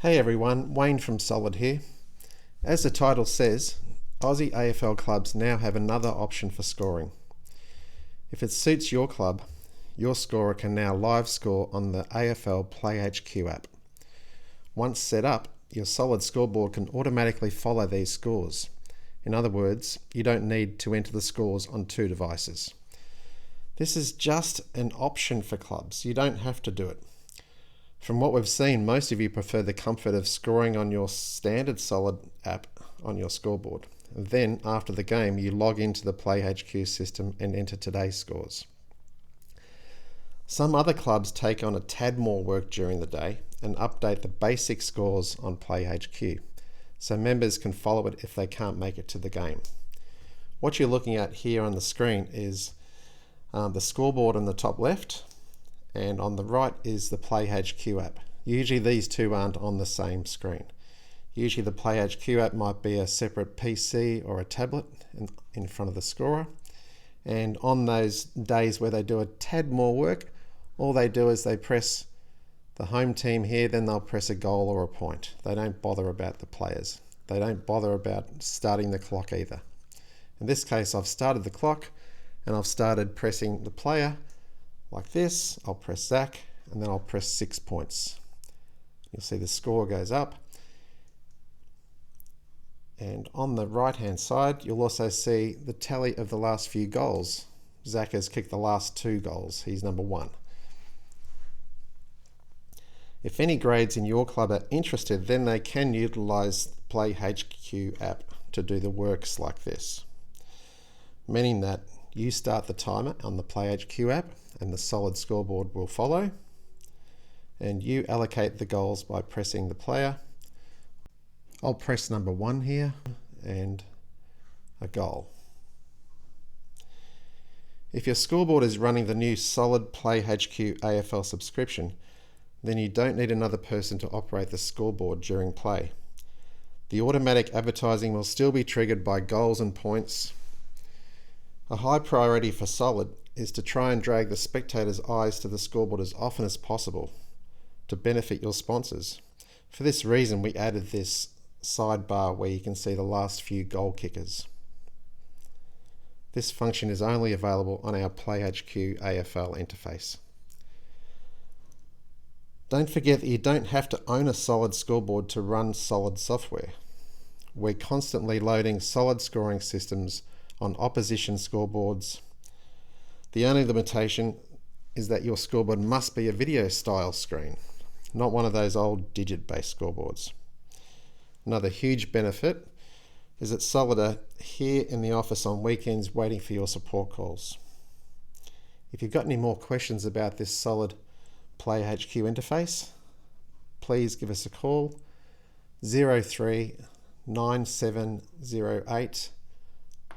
Hey everyone, Wayne from Solid here. As the title says, Aussie AFL clubs now have another option for scoring. If it suits your club, your scorer can now live score on the AFL PlayHQ app. Once set up, your Solid scoreboard can automatically follow these scores. In other words, you don't need to enter the scores on two devices. This is just an option for clubs. You don't have to do it. From what we've seen, most of you prefer the comfort of scoring on your standard Solid app on your scoreboard. Then, after the game, you log into the PlayHQ system and enter today's scores. Some other clubs take on a tad more work during the day and update the basic scores on PlayHQ, so members can follow it if they can't make it to the game. What you're looking at here on the screen is the scoreboard on the top left, and on the right is the PlayHQ app. Usually these two aren't on the same screen. Usually the PlayHQ app might be a separate PC or a tablet in front of the scorer, and on those days where they do a tad more work, all they do is they press the home team here, then they'll press a goal or a point. They don't bother about the players. They don't bother about starting the clock either. In this case, I've started the clock and I've started pressing the player like this. I'll press Zach and then I'll press 6 points. You'll see the score goes up. And on the right hand side, you'll also see the tally of the last few goals. Zach has kicked the last 2 goals. He's number 1. If any grades in your club are interested, then they can utilize the PlayHQ app to do the works like this. Meaning that you start the timer on the PlayHQ app and the Solid scoreboard will follow. And you allocate the goals by pressing the player. I'll press number 1 here and a goal. If your scoreboard is running the new Solid PlayHQ AFL subscription, then you don't need another person to operate the scoreboard during play. The automatic advertising will still be triggered by goals and points. A high priority for Solid is to try and drag the spectators' eyes to the scoreboard as often as possible to benefit your sponsors. For this reason, we added this sidebar where you can see the last few goal kickers. This function is only available on our PlayHQ AFL interface. Don't forget that you don't have to own a Solid scoreboard to run Solid software. We're constantly loading Solid scoring systems on opposition scoreboards. The only limitation is that your scoreboard must be a video style screen, not one of those old digit-based scoreboards. Another huge benefit is that Solid are here in the office on weekends waiting for your support calls. If you've got any more questions about this Solid PlayHQ interface, please give us a call 03 9708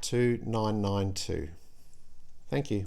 2992. Thank you.